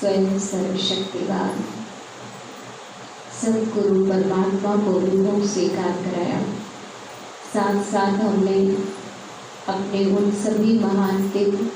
स्वयं सर्वशक्तिवान सदगुरु परमात्मा को अनुभव स्वीकार कराया। साथ साथ हमने अपने उन सभी महान दिव्य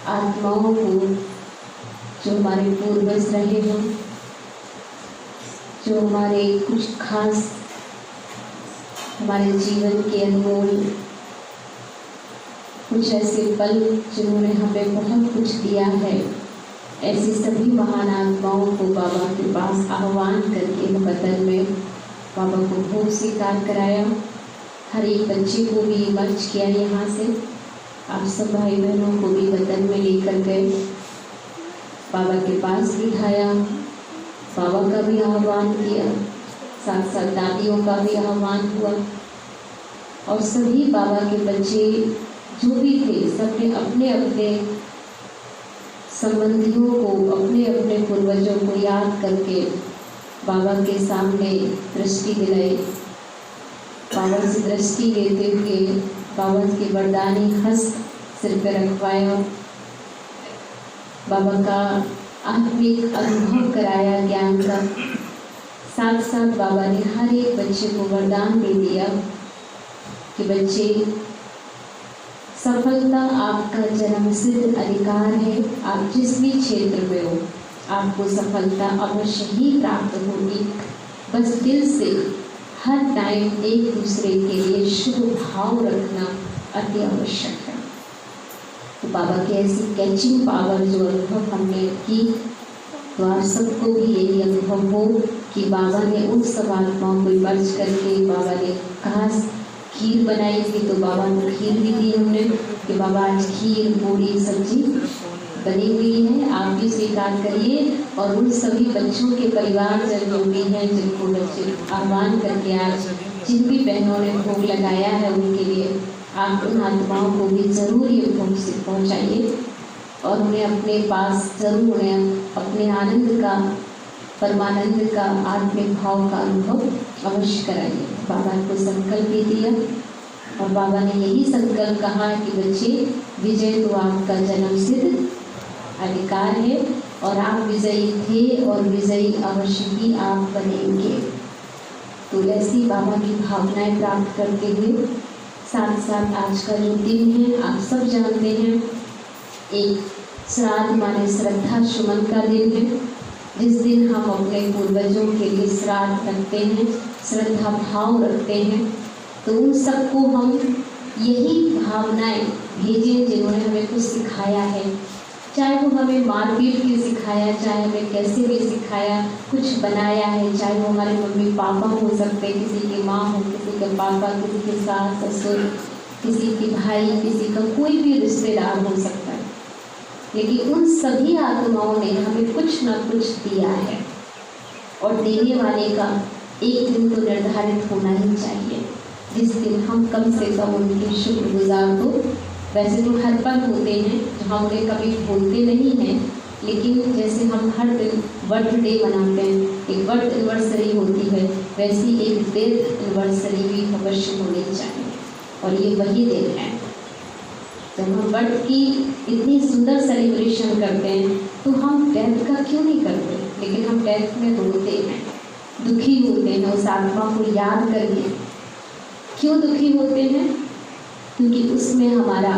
आत्माओं को जो हमारे पूर्वज रहे हों, जो हमारे कुछ खास हमारे जीवन के अनमोल कुछ ऐसे पल जिन्होंने हमें बहुत कुछ दिया है, ऐसी सभी महान आत्माओं को बाबा के पास आह्वान करके वतन में बाबा को भोग स्वीकार कराया। हर एक बच्चे को भी मर्ज किया यहाँ से, आप सब भाई बहनों को भी वतन में लेकर गए, बाबा के पास बिठाया, बाबा का भी आह्वान किया, साथ साथ दादियों का भी आह्वान हुआ और सभी बाबा के बच्चे जो भी थे सबने अपने अपने संबंधियों को, अपने अपने पूर्वजों को याद करके बाबा के सामने दृष्टि दिलाई। बाबा से दृष्टि लेते हुए बाबा के वरदानी हस्त सिर पर रखवाया, बाबा का आत्मिक अनुभव कराया ज्ञान का। साथ साथ बाबा ने हर एक बच्चे को वरदान दे दिया कि बच्चे, सफलता आपका जन्मसिद्ध अधिकार है। आप जिस भी क्षेत्र में हो आपको सफलता अवश्य ही प्राप्त होगी। बस दिल से हर टाइम एक दूसरे के लिए शुभ भाव रखना अति आवश्यक है। तो बाबा की ऐसी कैचिंग पावर जो अनुभव हमने की, तो आप सबको भी यही अनुभव हो कि बाबा ने उन सब आत्माओं को मर्ज करके, बाबा ने कहा खीर बनाई थी तो बाबा को खीर भी दी हमने कि बाबा आज खीर पूरी सब्जी बनी हुई है, आप भी स्वीकार करिए। और उन सभी बच्चों के परिवार जन जो भी हैं, जिनको बच्चे आह्वान करके आज जिन भी बहनों ने भोग लगाया है उनके लिए आप उन आत्माओं को भी ज़रूर ये भोग से पहुँचाइए और उन्हें अपने पास ज़रूर उन्हें अपने आनंद का, परमानंद का, आत्मिक भाव का अनुभव अवश्य कराइए। बाबा को संकल्प भी दिया और बाबा ने यही संकल्प कहा कि बच्चे, विजय तो आपका जन्मसिद्ध अधिकार है और आप विजयी थे और विजयी अवश्य ही आप बनेंगे। तो ऐसी बाबा की भावनाएं प्राप्त करते हुए साथ साथ आज का जो दिन है आप सब जानते हैं, एक श्राद्ध माने श्रद्धा सुमन का दिन है, जिस दिन हम अपने पूर्वजों के लिए श्राद्ध रखते हैं, श्रद्धा भाव रखते हैं। तो उन सबको हम यही भावनाएं भेजें जिन्होंने हमें कुछ सिखाया है, चाहे वो हमें मारपीट के सिखाया, चाहे हमें कैसे भी सिखाया, कुछ बनाया है, चाहे वो हमारे मम्मी पापा हो सकते हैं, किसी की माँ हो, किसी के पापा, किसी के सास ससुर, किसी के भाई, किसी का कोई भी रिश्तेदार हो सकता है। लेकिन उन सभी आत्माओं ने हमें कुछ न कुछ दिया है और देने वाले का एक दिन तो निर्धारित होना ही चाहिए, जिस दिन हम कम से कम उनके शुक्रगुजार हो। वैसे तो हर पल होते हैं जो हम उन्हें कभी भूलते नहीं हैं, लेकिन जैसे हम हर दिन बर्थडे मनाते हैं, एक बर्थ एनिवर्सरी होती है, वैसी एक डेथ एनिवर्सरी भी अवश्य होनी चाहिए। और ये वही दिन है जब हम बर्थ की इतनी सुंदर सेलिब्रेशन करते हैं, तो हम डेथ का क्यों नहीं करते? लेकिन हम डेथ में रोते हैं, दुखी होते हैं उस आत्मा को याद करके। क्यों दुखी होते हैं? क्योंकि उसमें हमारा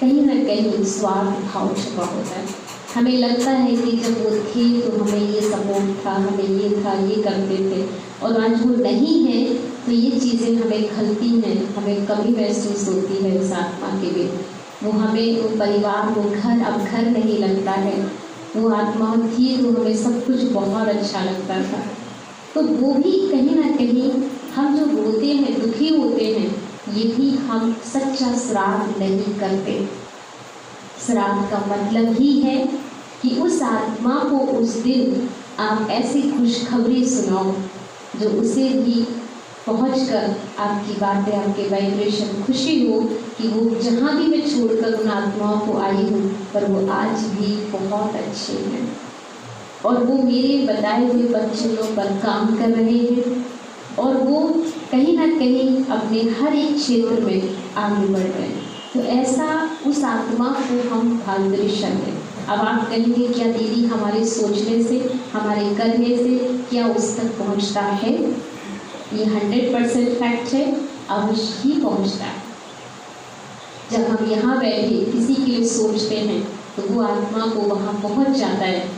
कहीं ना कहीं स्वार्थ भाव छुपा होता है। हमें लगता है कि जब वो थे तो हमें ये सपोर्ट था, हमें ये था, ये करते थे, और आज वो नहीं है तो ये चीज़ें हमें खलती हैं, हमें कमी महसूस होती है उस आत्मा के लिए। वो हमें, वो परिवार, वो घर अब घर नहीं लगता है। वो आत्मा थी तो हमें सब कुछ बहुत अच्छा लगता था। तो वो भी कहीं ना कहीं हम जो रोते हैं, दुखी होते हैं, यही हम सच्चा श्राद्ध नहीं करते। श्राद्ध का मतलब ही है कि उस आत्मा को उस दिन आप ऐसी खुशखबरी सुनाओ जो उसे भी पहुंचकर आपकी बातें, आपके वाइब्रेशन खुशी हो कि वो जहाँ भी मैं छोड़कर उन आत्माओं को आई हूँ, पर वो आज भी बहुत अच्छे हैं और वो मेरे बताए हुए बच्चों पर काम कर रहे हैं और वो कहीं ना कहीं अपने हर एक क्षेत्र में आगे बढ़ रहे हैं। तो ऐसा उस आत्मा को हम भाग्यशाली हैं। अब आप कहेंगे क्या दीदी हमारे सोचने से, हमारे करने से क्या उस तक पहुंचता है? ये 100% फैक्ट है, अवश्य ही पहुंचता है। जब हम यहाँ बैठे किसी के लिए सोचते हैं तो वो आत्मा को वहाँ पहुँच जाता है।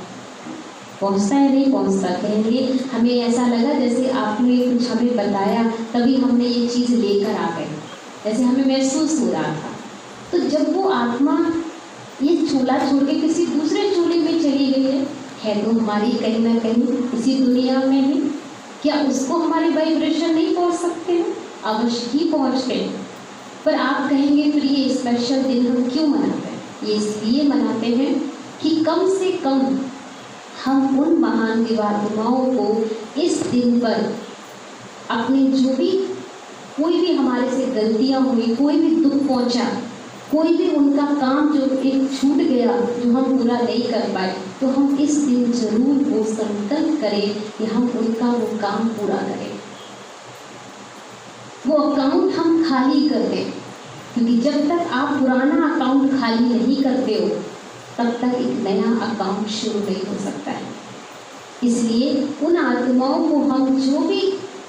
पहुँचता है नहीं पहुँचता? कहेंगे हमें ऐसा लगा जैसे आपने कुछ हमें बताया तभी हमने ये चीज़ लेकर आ गए, जैसे हमें महसूस हो रहा था। तो जब वो आत्मा ये चूल्हा छोड़ के किसी दूसरे चूल्हे में चली गई है तो हमारी कहीं ना कहीं इसी दुनिया में ही, क्या उसको हमारे वाइब्रेशन नहीं पहुँच सकते हैं? अवश्य ही पहुँचते हैं। पर आप कहेंगे फिर ये स्पेशल दिन हम क्यों मनाते हैं? ये इसलिए मनाते हैं कि कम से कम हम उन महान दिवात्माओं को इस दिन पर अपनी जो भी कोई भी हमारे से गलतियां हुई, कोई भी दुख पहुंचा, कोई भी उनका काम जो एक छूट गया जो हम पूरा नहीं कर पाए, तो हम इस दिन जरूर वो संकल्प करें कि हम उनका वो काम पूरा करें, वो अकाउंट हम खाली कर दें। क्योंकि जब तक आप पुराना अकाउंट खाली नहीं करते हो तब तक एक नया अकाउंट शुरू नहीं हो सकता है। इसलिए उन आत्माओं को हम जो भी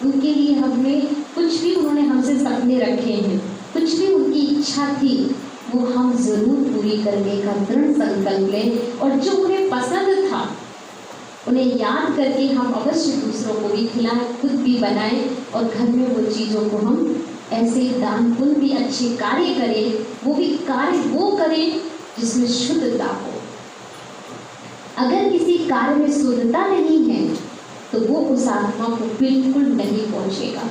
उनके लिए हमने कुछ भी उन्होंने हमसे सपने रखे हैं, कुछ भी उनकी इच्छा थी, वो हम ज़रूर पूरी करने का दृढ़ संकल्प लें। और जो उन्हें पसंद था उन्हें याद करके हम अवश्य दूसरों को भी खिलाएं, खुद भी बनाएं और घर में वो चीज़ों को हम ऐसे दान पुण्य भी अच्छे कार्य करें, वो भी कार्य वो करें जिसमें शुद्धता हो। अगर किसी कार्य में शुद्धता नहीं है तो वो उस आत्मा को बिल्कुल नहीं पहुँचेगा।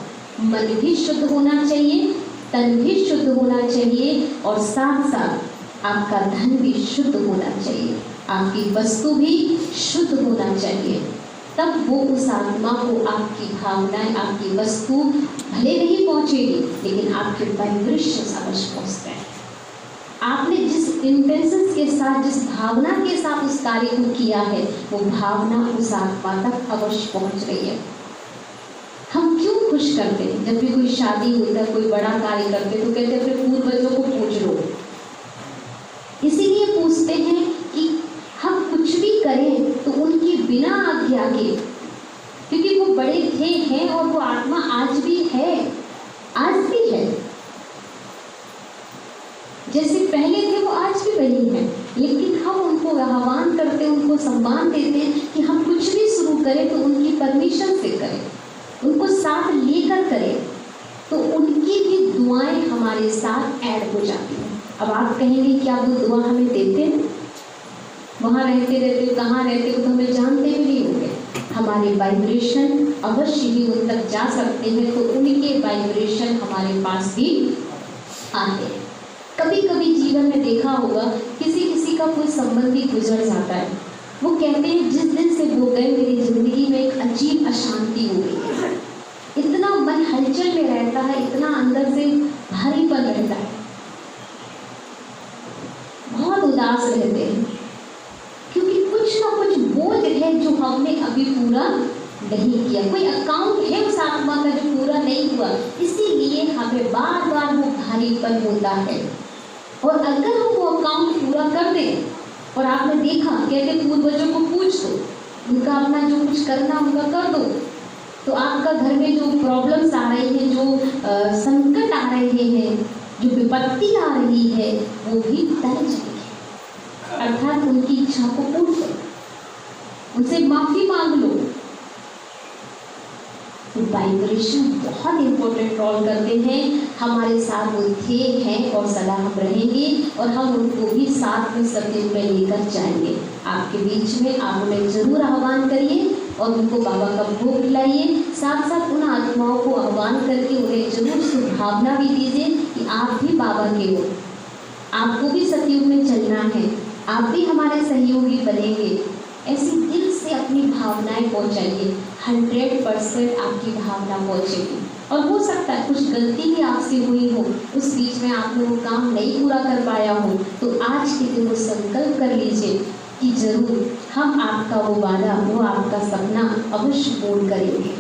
मन भी शुद्ध होना चाहिए, तन भी शुद्ध होना चाहिए और साथ साथ आपका धन भी शुद्ध होना चाहिए, आपकी वस्तु भी शुद्ध होना चाहिए। तब वो उस आत्मा को आपकी भावनाएं, आपकी वस्तु भले नहीं पहुंचेगी लेकिन आपके वाइब्रेशन अवश्य पहुंचते हैं। आपने जिस इंटेंशन के साथ, जिस भावना के साथ उस कार्य को किया है, वो भावना उस आत्मा तक अवश्य पहुंच रही है। हम क्यों खुश करते हैं? जब भी कोई शादी होता है, कोई बड़ा कार्य करते हैं तो कहते हैं अपने पूर्वजों को पूज लो। इसीलिए पूछते हैं कि हम कुछ भी करें तो उनकी बिना आज्ञा के, क्योंकि वो बड़े थे, हैं और वो आत्मा आज भी है, आज भी है। जैसे पहले थे वो आज भी वही है, लेकिन हम उनको आह्वान करते हैं, उनको सम्मान देते हैं कि हम कुछ भी शुरू करें तो उनकी परमिशन से करें, उनको साथ लेकर करें, तो उनकी भी दुआएं हमारे साथ ऐड हो जाती हैं। अब आप कहेंगे क्या वो दुआ हमें देते हैं? वहाँ रहते रहते कहाँ रहते हो तो हमें जानते भी नहीं होंगे। हमारे वाइब्रेशन अवश्य ही उन तक जा सकते हैं, तो उनके वाइब्रेशन हमारे पास भी आते हैं। कभी कभी जीवन में देखा होगा किसी किसी का कोई संबंधी गुजर जाता है, वो कहते हैं जिस दिन से वो गए मेरी जिंदगी में एक अजीब अशांति हो गई है, इतना मन हलचल में रहता है, इतना अंदर से भारीपन रहता है, बहुत उदास रहते हैं, क्योंकि कुछ ना कुछ बोझ है जो हमने अभी पूरा नहीं किया, कोई अकाउंट है उस आत्मा का जो पूरा नहीं हुआ, इसीलिए हमें बार बार वो भारीपन होता है। और अगर हम वो अकाउंट पूरा कर दें, और आपने देखा कहते पूर्वजों को पूछ दो, उनका अपना जो कुछ करना उनका कर दो, तो आपका घर में जो प्रॉब्लम्स आ रही हैं, जो संकट आ रहे हैं, जो विपत्ति आ रही है, वो भी टल जाएगी। अर्थात उनकी इच्छा को पूर्ण करो, उनसे माफी मांग लो। वाइब्रेशन बहुत इंपॉर्टेंट रोल करते हैं। हमारे साथ वो थे, हैं और सदा हम रहेंगे, और हम उनको भी साथ में सत्युग में लेकर जाएंगे। आपके बीच में आप उन्हें जरूर आह्वान करिए और उनको बाबा का भोग खिलाइए। साथ साथ उन आत्माओं को आह्वान करके उन्हें जरूर शुभभावना भी दीजिए कि आप भी बाबा के हो, आपको भी सत्युग में चलना है, आप भी हमारे सहयोगी बनेंगे। ऐसी दिल से अपनी भावनाएं पहुंचाइए, 100% आपकी भावना पहुंचेगी। और हो सकता है कुछ गलती भी आपसे हुई हो, उस बीच में आपने वो काम नहीं पूरा कर पाया हो, तो आज के दिन वो संकल्प कर लीजिए कि जरूर हम आपका वो वादा, वो आपका सपना अवश्य पूर्ण करेंगे।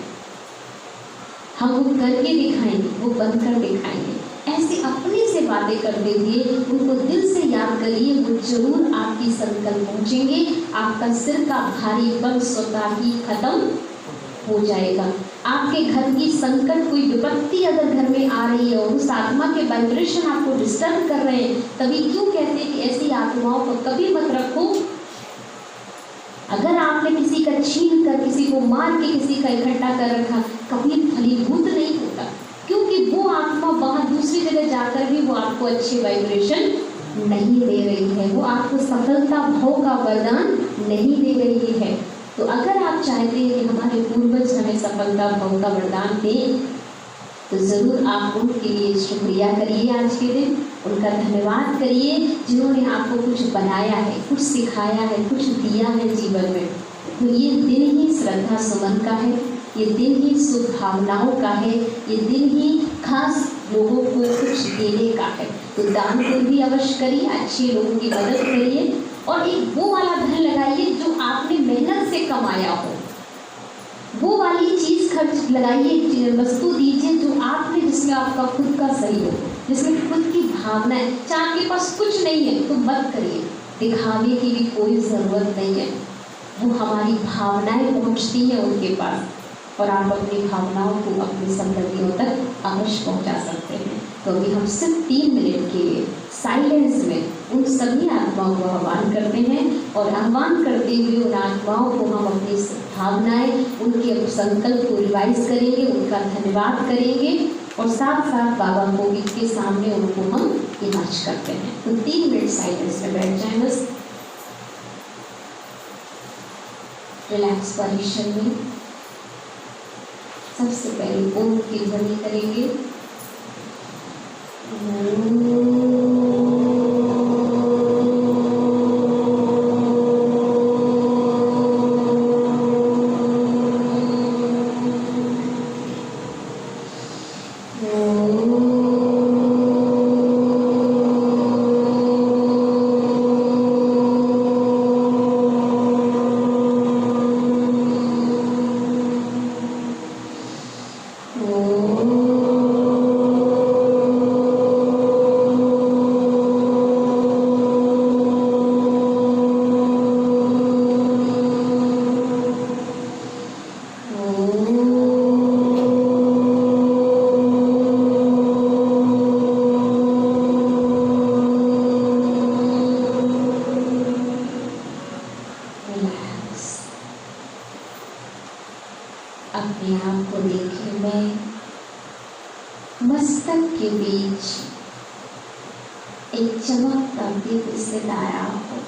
हम वो करके दिखाएंगे, वो बनकर दिखाएंगे। ऐसे अपने से बातें करते हुए उनको दिल से याद करिए, वो जरूर आपकी संकल्प पहुँचेंगे। आपका सिर का भारीपन स्वतः ही खत्म हो जाएगा। आपके घर की संकट, कोई विपत्ति अगर घर में आ रही है और उस आत्मा के वाइब्रेशन आपको डिस्टर्ब कर रहे हैं, तभी क्यों कहते हैं कि ऐसी आत्माओं को कभी मत रखो। अगर आपने किसी का छीन कर, किसी को मार के किसी का इकट्ठा कर रखा, कभी फलीभूत नहीं होता, क्योंकि वो आत्मा वहां दूसरी जगह जाकर भी वो आपको अच्छे वाइब्रेशन नहीं दे रही है, वो आपको सफलता भोग का वरदान नहीं दे रही है। तो अगर आप चाहते हैं कि हमारे पूर्वज हमें सफलता भोग का वरदान दें, तो ज़रूर आप उनके लिए शुक्रिया करिए। आज के दिन उनका धन्यवाद करिए जिन्होंने आपको कुछ बनाया है, कुछ सिखाया है, कुछ दिया है जीवन में। तो ये दिन ही श्रद्धा सुमन का है, ये दिन ही शुभ भावनाओं का है, ये दिन ही खास लोगों को कुछ देने का है। तो दान पुण्य भी अवश्य करिए, अच्छे लोगों की मदद करिए और एक वो वाला धन लगाइए जो आपने मेहनत से कमाया हो। वो वाली चीज़ खर्च लगाइए, वस्तु दीजिए जो आपने, जिसमें आपका खुद का सही हो, जिसमें खुद की भावना है। चाहे आपके पास कुछ नहीं है तो मत करिए, दिखावे की भी कोई ज़रूरत नहीं है। वो हमारी भावनाएं पहुंचती हैं उनके पास, और आप अपनी भावनाओं को अपनी संगतियों तक अवश्य पहुंचा सकते हैं। तो अभी हम सिर्फ 3 मिनट के लिए साइलेंस में उन सभी आत्माओं को आह्वान करते हैं, और आह्वान करते हुए उन आत्माओं को हम अपनी भावनाएं, उनके संकल्प को रिवाइज करेंगे, उनका धन्यवाद करेंगे, और साथ साथ बाबा को के सामने उनको हम इमाज करते हैं। तो 3 मिनट साइलेंस में बैठ जाए, बस रिलैक्स पोजीशन में। सबसे पहले ओम की ध्वनि करेंगे। अपने आप को देखें, मैं मस्तक के बीच एक चमकता दिव्य सितारा हो।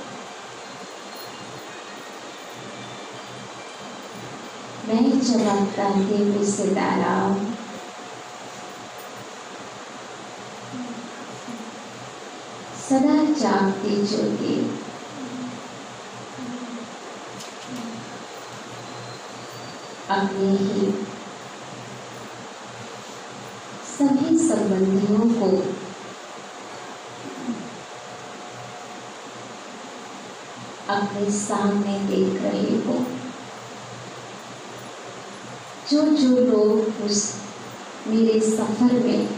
मैं चमकता दिव्य सितारा सदा जागती ज्योति, अपने ही सभी संबंधियों को अपने सामने देख रहे हो। जो लोग उस मेरे सफर में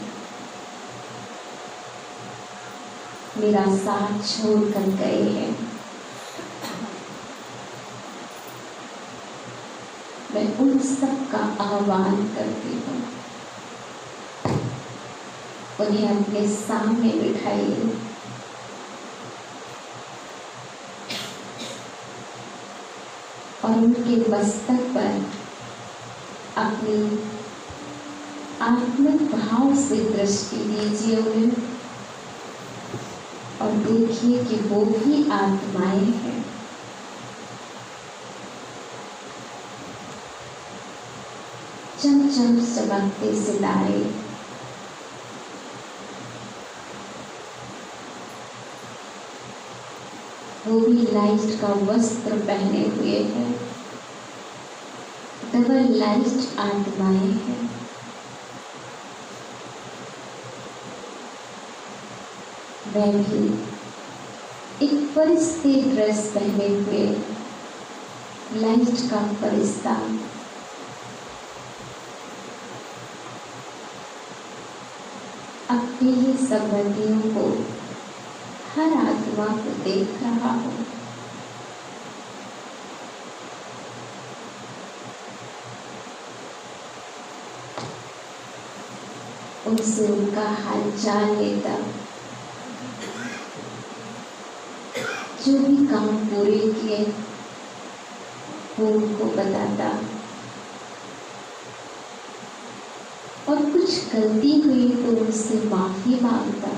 मेरा साथ छोड़कर गए हैं, मैं उन सब का आह्वान करती हूँ। उन्हें अपने सामने बिठाइए, और उनके मस्तक पर अपनी आत्मिक भाव से दृष्टि दीजिए उन्हें, और देखिए कि वो भी आत्माएं हैं। चमचम चमकते सितारे, वो भी लाइट का वस्त्र पहने हुए हैं। डबल लाइट आत्माएं हैं। वह भी एक फरिश्ते ड्रेस पहने हुए, लाइट का फरिश्ता, अब अपने ही संबंधियों को, हर आत्मा को देख रहा हूँ। उनसे उनका हालचाल लेता, जो भी काम पूरे किए वो उनको बताता, और कुछ गलती हुई तो उनसे माफी मांगता।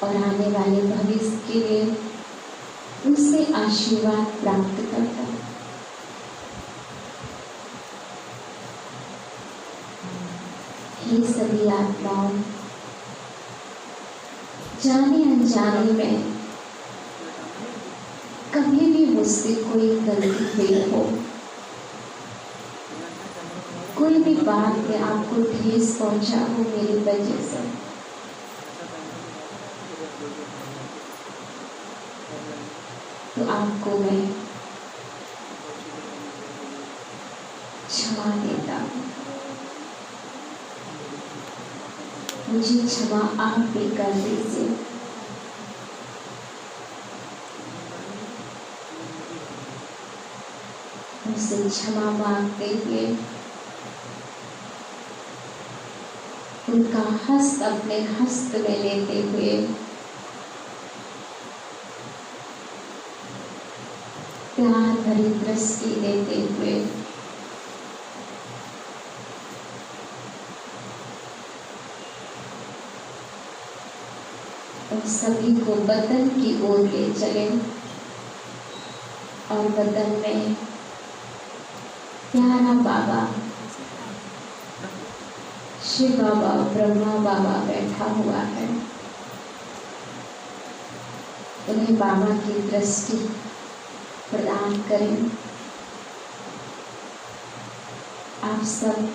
और आने वाले भविष्य के लिए उनसे आशीर्वाद प्राप्त करता। ये सभी आत्माओं, जाने अनजाने में कभी भी मुझसे कोई गलती हुई हो, कोई भी बात में आपको ठेस पहुंचा हो मेरी वजह से, तो आपको मैं क्षमा देता हूँ। मुझे क्षमा आप भी कर दीजिए। उनसे क्षमा मांगते हुए उनका हस्त अपने हस्त में लेते हुए प्यार भरी दृष्टि देते हुए उन सभी को वतन की ओर ले चले, और वतन में प्यारा बाबा शिव बाबा, ब्रह्मा बाबा बैठा हुआ है। उन्हें बाबा की दृष्टि प्रदान करें। आप सब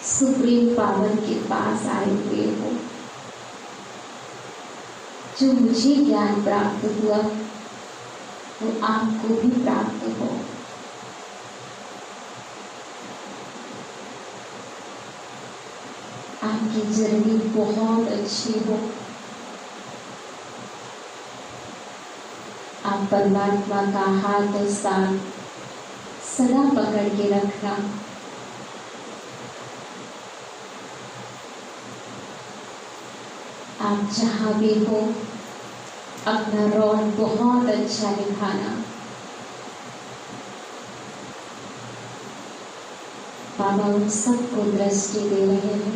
सुप्रीम पावर के पास आए हुए हो। जो मुझे ज्ञान प्राप्त हुआ वो आपको भी प्राप्त हो। आपकी जर्नी बहुत अच्छी हो। आप परमात्मा का हाथ और साथ सदा पकड़ के रखना। आप जहाँ भी हो अपना रोल बहुत अच्छा निभाना। बाबा उन सबको दृष्टि दे रहे हैं।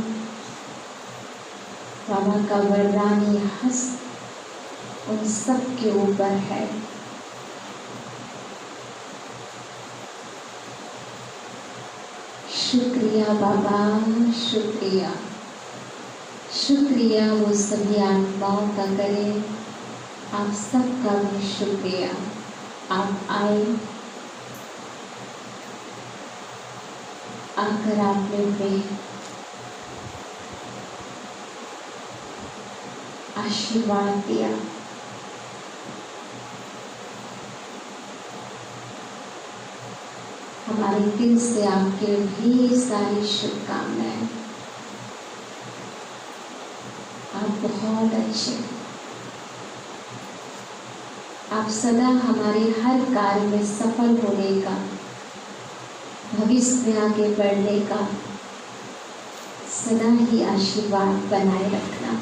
बाबा का वरदानी हस्त उन सब के ऊपर है। शुक्रिया बाबा, शुक्रिया शुक्रिया वो सभी आत्माओं का करें। आप सबका भी शुक्रिया। आप आए, आकर आपने हमें आशीर्वाद दिया। हमारे दिल से आपके ढेर सारी शुभकामनाएं। आप बहुत अच्छे। आप सदा हमारे हर कार्य में सफल होने का, भविष्य में आगे बढ़ने का सदा ही आशीर्वाद बनाए रखना।